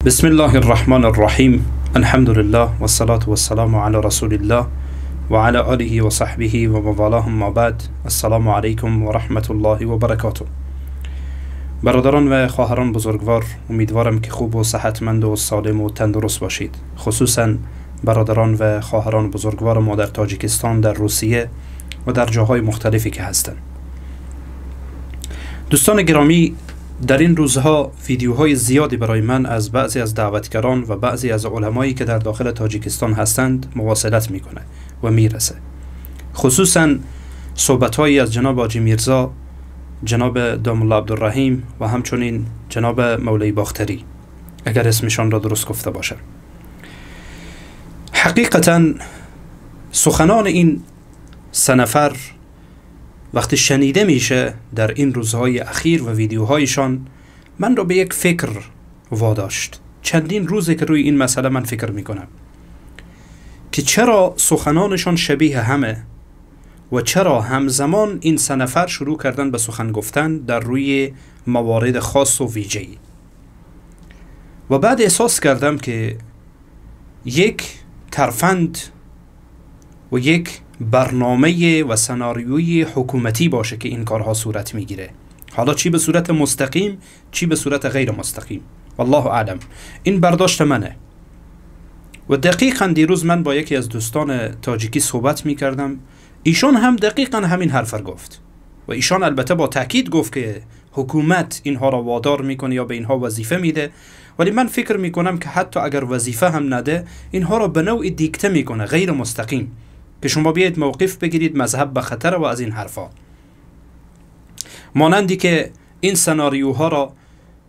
بسم الله الرحمن الرحیم. الحمد لله و الصلاة و السلام علی رسول الله و علی آله و صحبه و مواله. ما بعد، السلام علیکم و رحمت الله و برکاته. برادران و خواهران بزرگوار، امیدوارم که خوب و صحتمند و سالم و تندرست باشید. خصوصا برادران و خواهران بزرگوار ما در تاجیکستان، در روسیه و در جاهای مختلفی که هستند. دوستان گرامی، در این روزها ویدیوهای زیادی برای من از بعضی از دعوتگران و بعضی از علمایی که در داخل تاجیکستان هستند مواصلت میکنه و میرسه. خصوصا صحبتهایی از جناب حاجی میرزا، جناب دام الله عبدالرحیم و همچنین جناب مولوی باختری، اگر اسمشان را درست گفته باشم. حقیقتا سخنان این سه نفر وقتی شنیده میشه در این روزهای اخیر و ویدیوهایشان، من را به یک فکر واداشت. چندین روزه که روی این مسئله من فکر میکنم که چرا سخنانشان شبیه همه و چرا همزمان این سه نفر شروع کردن به سخن گفتن در روی موارد خاص و ویژه‌ای. و بعد احساس کردم که یک ترفند و یک برنامه و سناریوی حکومتی باشه که این کارها صورت میگیره، حالا چی به صورت مستقیم چی به صورت غیر مستقیم، والله اعلم. این برداشت منه. و دقیقا دیروز من با یکی از دوستان تاجیکی صحبت میکردم، ایشان هم دقیقا همین حرف را گفت و ایشان البته با تاکید گفت که حکومت اینها را وادار میکنه یا به اینها وظیفه میده، ولی من فکر میکنم که حتی اگر وظیفه هم نده، اینها را به نوعی دیکته میکنه غیر مستقیم، که شما بیاید موقف بگیرید، مذهب به خطر و از این حرفا. مانندی که این سناریوها را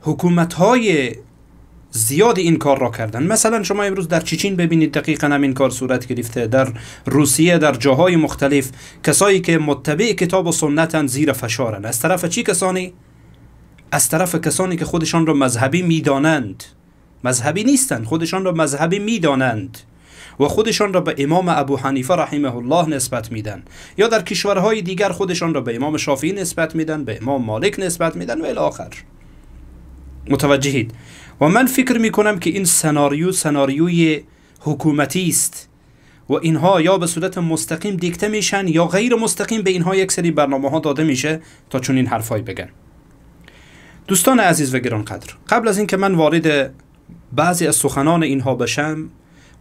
حکومت‌های زیاد این کار را کردن. مثلا شما امروز در چچین ببینید دقیقاً همین کار صورت گرفته، در روسیه، در جاهای مختلف. کسایی که متبع کتاب و سنتن زیر فشارن. از طرف چی کسانی؟ از طرف کسانی که خودشان را مذهبی میدانند. مذهبی نیستند، خودشان را مذهبی میدانند و خودشان را به امام ابو حنیفه رحمه الله نسبت میدن، یا در کشورهای دیگر خودشان را به امام شافعی نسبت میدن، به امام مالک نسبت میدن و الی آخر. متوجهید؟ و من فکر میکنم که این سناریوی حکومتی است و اینها یا به صورت مستقیم دیکته میشن یا غیر مستقیم به اینها یک سری برنامه ها داده میشه تا چون این حرفای بگن. دوستان عزیز و گرانقدر، قبل از اینکه من وارد بعضی از سخنان اینها بشم،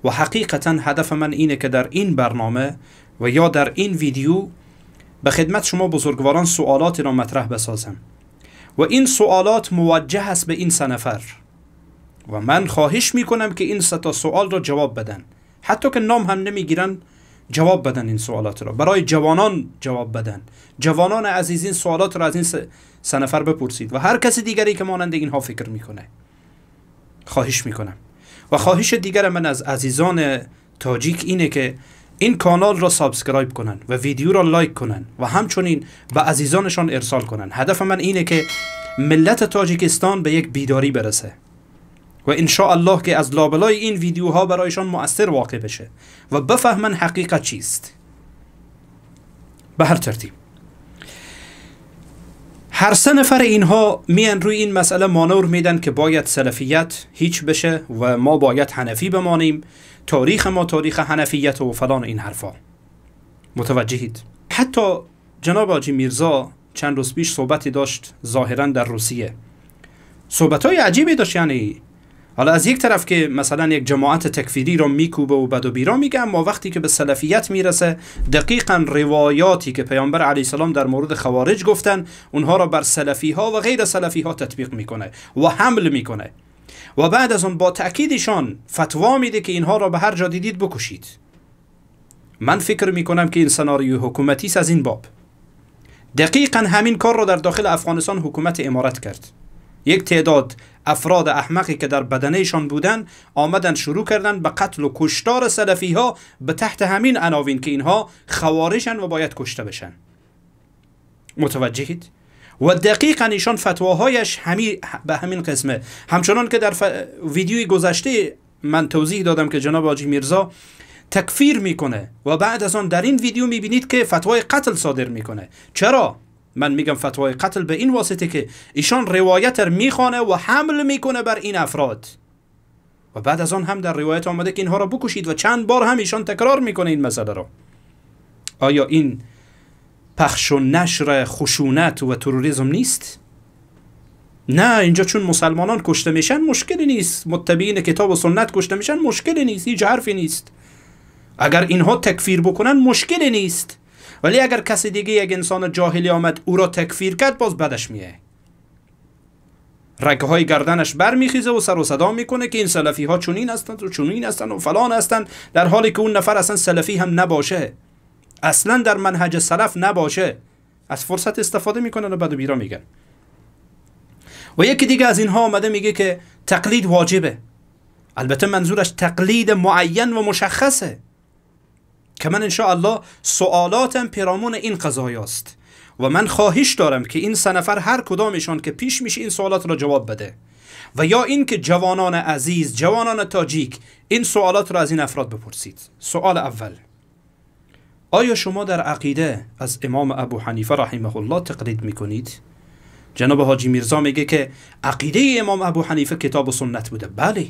و حقیقتا هدف من اینه که در این برنامه و یا در این ویدیو به خدمت شما بزرگواران سوالاتی را مطرح بسازم و این سوالات موجه است به این سه نفر و من خواهش میکنم که این سه تا سوال را جواب بدن، حتی که نام هم نمیگیرن جواب بدن. این سوالات را برای جوانان جواب بدن. جوانان عزیز، این سوالات را از این سه نفر بپرسید و هر کسی دیگری که مانند اینها فکر میکنه. خواهش میکنم. و خواهش دیگر من از عزیزان تاجیک اینه که این کانال را سابسکرایب کنن و ویدیو را لایک کنن و همچنین به عزیزانشان ارسال کنن. هدف من اینه که ملت تاجیکستان به یک بیداری برسه و ان شاء الله که از لابلای این ویدیوها برایشان مؤثر واقع بشه و بفهمن حقیقت چیست. به هر ترتیب، هر سه نفر اینها میان روی این مسئله مانور میدن که باید سلفیت هیچ بشه و ما باید حنفی بمانیم، تاریخ ما تاریخ حنفیت و فلان این حرفا. متوجهید؟ حتی جناب حاجی میرزا چند روز پیش صحبتی داشت ظاهرا در روسیه، صحبتهای عجیبی داشت. یعنی حالا از یک طرف که مثلا یک جماعت تکفیری رو میکوبه و بد و بیرا میگه، اما وقتی که به سلفیت میرسه دقیقاً روایاتی که پیامبر علیه السلام در مورد خوارج گفتن اونها را بر سلفی ها و غیر سلفی ها تطبیق میکنه و حمل میکنه و بعد از اون با تأکیدشان فتوا میده که اینها را به هر جا دیدید بکشید. من فکر میکنم که این سناریوی حکومتی است از این باب. دقیقاً همین کار را در داخل افغانستان حکومت امارت کرد. یک تعداد افراد احمقی که در بدنهشان بودن آمدن شروع کردن به قتل و کشتار سلفی ها به تحت همین عناوین که اینها خوارجن و باید کشته بشن. متوجهید؟ و دقیقاً ایشان فتواهایش به همین قسمه. همچنان که در ویدیوی گذشته من توضیح دادم که جناب حاجی میرزا تکفیر میکنه و بعد از آن در این ویدیو میبینید که فتوای قتل صادر میکنه. چرا؟ من میگم فتوای قتل به این واسطه که ایشان روایت رو میخوانه و حمل میکنه بر این افراد. و بعد از آن هم در روایت آمده که اینها را بکشید و چند بار هم ایشان تکرار میکنه این مسئله را. آیا این پخش و نشر خشونت و تروریسم نیست؟ نه، اینجا چون مسلمانان کشته میشن مشکلی نیست، متبعین کتاب و سنت کشته میشن مشکلی نیست، هیچ حرفی نیست. اگر اینها تکفیر بکنن مشکلی نیست، ولی اگر کسی دیگه یک انسان جاهلی آمد او را تکفیر کرد باز بدش میه، رگه های گردنش برمیخیزه و سر و صدا میکنه که این سلفی ها چونین هستند و چونین هستند و فلان هستند، در حالی که اون نفر اصلا سلفی هم نباشه، اصلا در منهج سلف نباشه. از فرصت استفاده میکنن و بعد بیرا میگن. و یکی دیگه از اینها آمده میگه که تقلید واجبه. البته منظورش تقلید معین و مشخصه که من انشاءالله سوالاتم پیرامون این قضایه است و من خواهش دارم که این 3 نفر هر کدامشان که پیش میشه این سوالات را جواب بده، و یا این که جوانان عزیز، جوانان تاجیک، این سوالات را از این افراد بپرسید. سوال اول: آیا شما در عقیده از امام ابو حنیفه رحمه الله تقلید میکنید؟ جناب حاجی میرزا میگه که عقیده امام ابو حنیفه کتاب و سنت بوده. بله.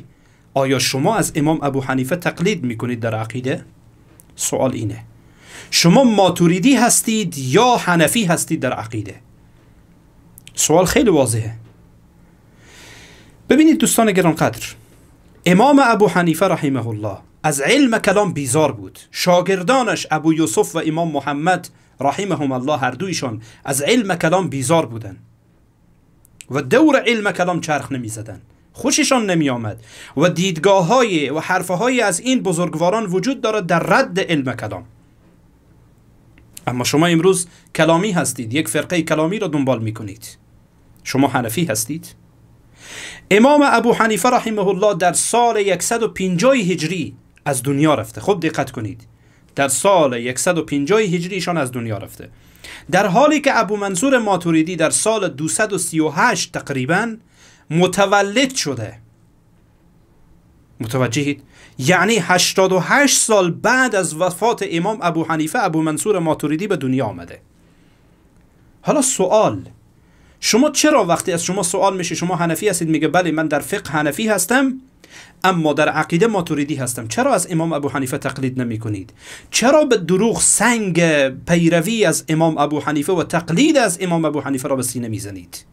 آیا شما از امام ابو حنیفه تقلید میکنید در عقیده؟ سوال اینه. شما ماتوریدی هستید یا حنفی هستید در عقیده؟ سوال خیلی واضحه. ببینید دوستان گرانقدر، امام ابو حنیفه رحمه الله از علم کلام بیزار بود. شاگردانش ابو یوسف و امام محمد رحمهم الله هر دویشان از علم کلام بیزار بودن و دور علم کلام چرخ نمی زدن، خوششان نمی آمد و دیدگاه های و حرفه های از این بزرگواران وجود دارد در رد علم کلام. اما شما امروز کلامی هستید، یک فرقه کلامی را دنبال می کنید. شما حنفی هستید؟ امام ابو حنیفه رحمه الله در سال 150 هجری از دنیا رفته. خب دقت کنید، در سال 150 هجری ایشان از دنیا رفته، در حالی که ابو منصور ماتوریدی در سال 238 تقریبا متولد شده. متوجهید؟ یعنی 88 سال بعد از وفات امام ابو حنیفه ابو منصور ماتوریدی به دنیا آمده. حالا سوال: شما چرا وقتی از شما سوال میشه شما حنفی هستید، میگه بله من در فقه حنفی هستم اما در عقیده ماتوریدی هستم، چرا از امام ابو حنیفه تقلید نمی کنید؟ چرا به دروغ سنگ پیروی از امام ابو حنیفه و تقلید از امام ابو حنیفه را به سینه میزنید؟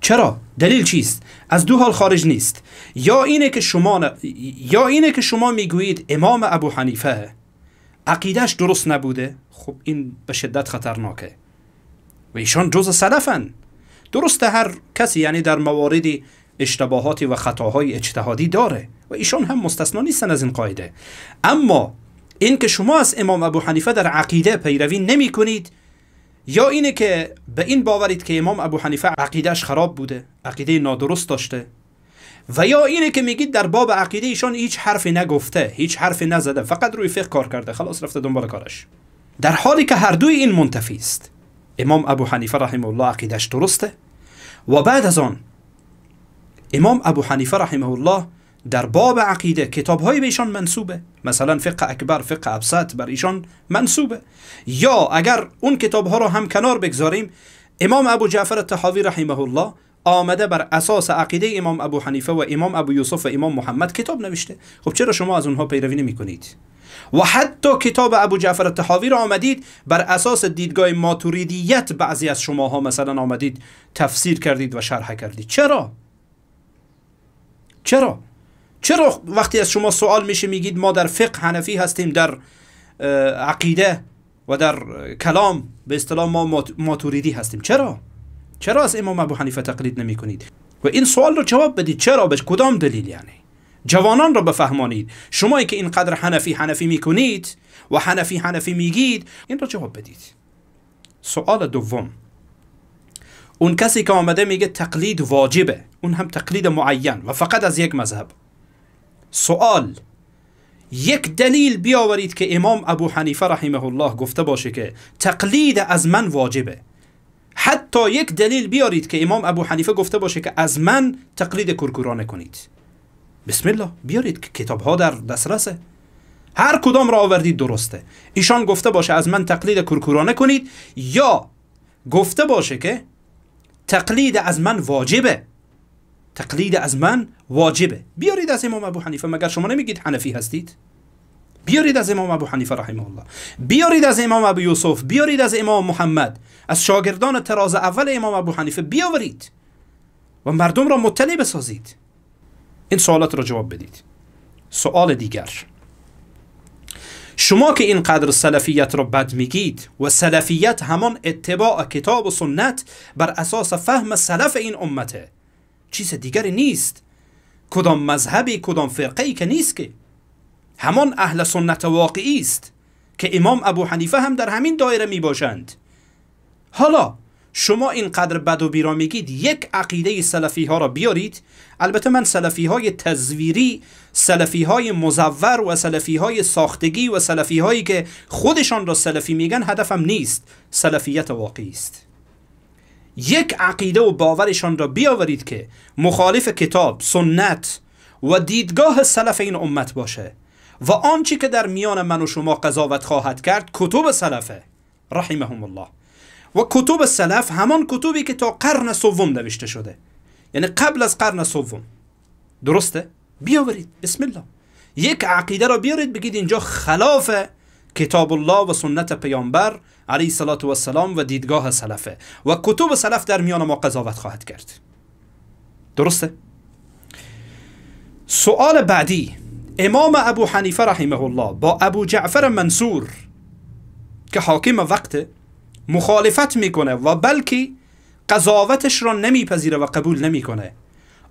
چرا؟ دلیل چیست؟ از دو حال خارج نیست. یا اینه که شما میگویید امام ابو حنیفه عقیدهش درست نبوده. خب این به شدت خطرناکه و ایشان جز سلفن. درسته هر کسی یعنی در مواردی اشتباهاتی و خطاهای اجتهادی داره و ایشان هم مستثنا نیستن از این قاعده، اما این که شما از امام ابو حنیفه در عقیده پیروی نمی کنید، یا اینه که به این باورید که امام ابو حنیفه عقیدهش خراب بوده، عقیده نادرست داشته، و یا اینه که میگید در باب عقیده ایشان هیچ حرفی نگفته، هیچ حرفی نزده، فقط روی فقه کار کرده، خلاص رفته دنبال کارش، در حالی که هر دوی این منتفی است. امام ابو حنیفه رحمه الله عقیدهش درسته و بعد از آن امام ابو حنیفه رحمه الله در باب عقیده کتاب‌های به ایشان منسوبه، مثلا فقه اکبر، فقه ابسط بر ایشان منسوبه. یا اگر اون کتاب‌ها رو هم کنار بگذاریم، امام ابو جعفر الطحاوی رحمه الله آمده بر اساس عقیده امام ابو حنیفه و امام ابو یوسف و امام محمد کتاب نوشته. خب چرا شما از اونها پیروی نمی‌کنید؟ و حتی کتاب ابو جعفر الطحاوی را آمدید بر اساس دیدگاه ماتوریدیت بعضی از شماها مثلا آمدید تفسیر کردید و شرح کردید. چرا وقتی از شما سوال میشه میگید ما در فقه حنفی هستیم، در عقیده و در کلام به اصطلاح ما ماتوریدی هستیم؟ چرا از امام ابو حنیفه تقلید نمی کنید؟ و این سوال رو جواب بدید. چرا؟ به کدام دلیل؟ یعنی جوانان را بفهمانید. شمایی که اینقدر حنفی میکنید و حنفی میگید، این را جواب بدید. سوال دوم: اون کسی که آمده میگه تقلید واجبه، اون هم تقلید معین و فقط از یک مذهب. سوال: یک دلیل بیاورید که امام ابو حنیفه رحمه الله گفته باشه که تقلید از من واجبه. حتی یک دلیل بیارید که امام ابو حنیفه گفته باشه که از من تقلید کرکورانه کنید. بسم الله بیارید که کتاب ها در دسترسه، هر کدام را آوردید درسته. ایشان گفته باشه از من تقلید کرکورانه کنید، یا گفته باشه که تقلید از من واجبه. تقلید از من واجبه. بیارید از امام ابو حنیفه. مگر شما نمیگید حنفی هستید؟ بیارید از امام ابو حنیفه رحمه الله، بیارید از امام ابو یوسف، بیارید از امام محمد، از شاگردان طراز اول امام ابو حنیفه بیاورید و مردم را مطلع بسازید. این سوالات را جواب بدید. سوال دیگر، شما که اینقدر سلفیت را بد میگید و سلفیت همان اتباع کتاب و سنت بر اساس فهم سلف این امته، چیز دیگری نیست، کدام مذهبی کدام فرقه‌ای که نیست، که همان اهل سنت واقعی است که امام ابو حنیفه هم در همین دایره می باشند. حالا شما اینقدر بد و بیرا میگید، یک عقیده سلفی ها را بیارید. البته من سلفی های تزویری، سلفی های مزور و سلفی های ساختگی و سلفی هایی که خودشان را سلفی میگن هدفم نیست، سلفیت واقعی است. یک عقیده و باورشان را بیاورید که مخالف کتاب، سنت و دیدگاه سلف این امت باشه و آنچه که در میان من و شما قضاوت خواهد کرد کتب سلفه رحمهم الله. و کتب سلف همان کتبی که تا قرن سوم نوشته شده، یعنی قبل از قرن سوم. درسته؟ بیاورید، بسم الله، یک عقیده را بیارید بگید اینجا خلاف کتاب الله و سنت پیامبر علیه الصلاة و السلام و دیدگاه سلفه و کتب سلف در میان ما قضاوت خواهد کرد. درسته؟ سوال بعدی، امام ابو حنیفه رحمه الله با ابو جعفر منصور که حاکم وقت مخالفت میکنه و بلکه قضاوتش را نمیپذیره و قبول نمیکنه.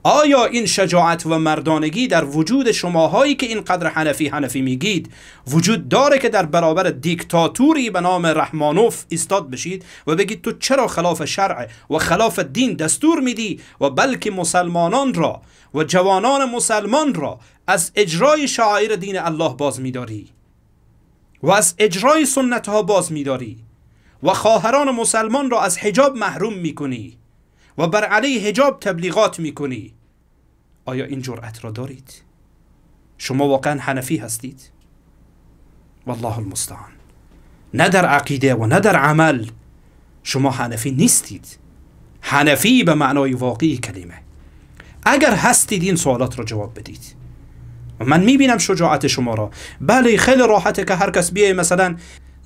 آیا این شجاعت و مردانگی در وجود شماهایی که اینقدر حنفی میگید وجود داره که در برابر دیکتاتوری به نام رحمانوف ایستاد بشید و بگید تو چرا خلاف شرع و خلاف دین دستور میدی و بلکه مسلمانان را و جوانان مسلمان را از اجرای شعائر دین الله باز میداری و از اجرای سنت ها باز میداری و خواهران مسلمان را از حجاب محروم میکنی و بر علیه حجاب تبلیغات میکنی؟ آیا این جرأت را دارید؟ شما واقعا حنفی هستید؟ والله المستعان. نه در عقیده و نه در عمل شما حنفی نیستید. حنفی به معنای واقعی کلمه. اگر هستید این سوالات را جواب بدید. من میبینم شجاعت شما را. بله خیلی راحته که هر کس بیه، مثلا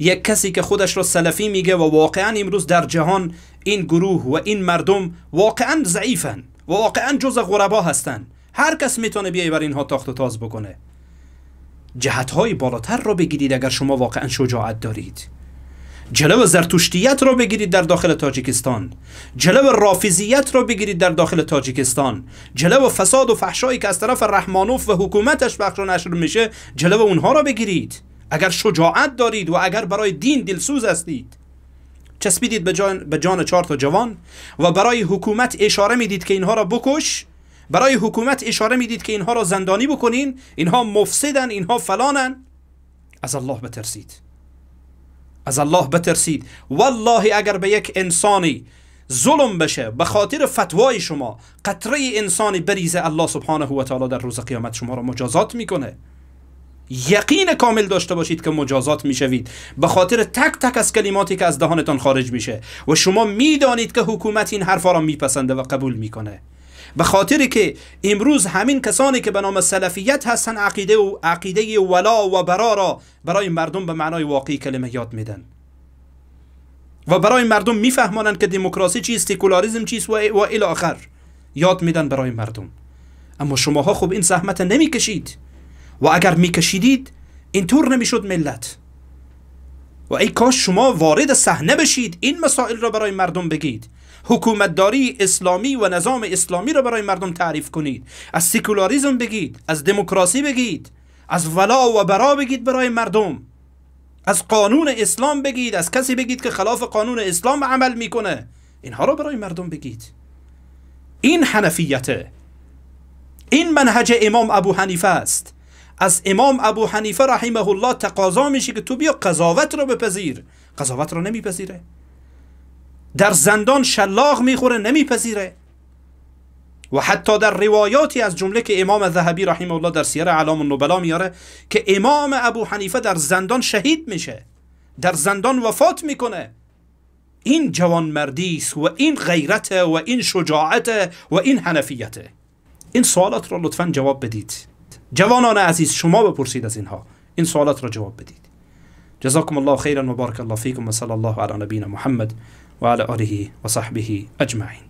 یک کسی که خودش را سلفی میگه و واقعا امروز در جهان این گروه و این مردم واقعا ضعیفن و واقعا جز غربا هستن، هر کس میتونه بیای بر اینها تاخت و تاز بکنه. جهتهای بالاتر را بگیرید اگر شما واقعا شجاعت دارید. جلو زرتشتیت را بگیرید در داخل تاجیکستان، جلو رافضیت را بگیرید در داخل تاجیکستان، جلو فساد و فحشایی که از طرف رحمانوف و حکومتش بخش و نشر میشه جلو اونها را بگیرید. اگر شجاعت دارید و اگر برای دین دلسوز هستید. چسبیدید به جان 4 تا جوان و برای حکومت اشاره میدید که اینها را بکش، برای حکومت اشاره میدید که اینها را زندانی بکنین، اینها مفسدن، اینها فلانن. از الله بترسید، از الله بترسید. والله اگر به یک انسانی ظلم بشه به خاطر فتوای شما، قطره انسانی بریزه، الله سبحانه و تعالی در روز قیامت شما را مجازات میکنه. یقین کامل داشته باشید که مجازات میشوید به خاطر تک تک از کلماتی که از دهانتان خارج میشه و شما میدانید که حکومت این حرفا را میپسنده و قبول میکنه. به خاطری که امروز همین کسانی که به نام سلفیت هستن عقیده ولا و برا را برای مردم به معنای واقعی کلمه یاد میدن و برای مردم میفهمانند که دموکراسی چیست، سکولاریسم چیست و الی آخر یاد میدن برای مردم. اما شماها خب این زحمت نمیکشید و اگر میکشیدید اینطور نمیشد ملت. و ای کاش شما وارد صحنه بشید، این مسائل را برای مردم بگید، حکومتداری اسلامی و نظام اسلامی را برای مردم تعریف کنید، از سکولاریسم بگید، از دموکراسی بگید، از ولا و برا بگید برای مردم، از قانون اسلام بگید، از کسی بگید که خلاف قانون اسلام عمل میکنه، اینها را برای مردم بگید. این حنفیته، این منهج امام ابو حنیفه است. از امام ابو حنیفه رحمه الله تقاضا میشه که تو بیا قضاوت رو بپذیر، قضاوت رو نمیپذیره. در زندان شلاق میخوره، نمیپذیره. و حتی در روایاتی از جمله که امام ذهبی رحمه الله در سیر اعلام النبلا میاره که امام ابو حنیفه در زندان شهید میشه، در زندان وفات میکنه. این جوانمردی است و این غیرت و این شجاعت و این حنفیته. این سوالات را لطفاً جواب بدید. جوانان عزیز شما بپرسید از اینها، این سوالات را جواب بدید. جزاكم الله خيرا وبارك الله فيكم وصلى الله على نبينا محمد وعلى آله وصحبه أجمعين.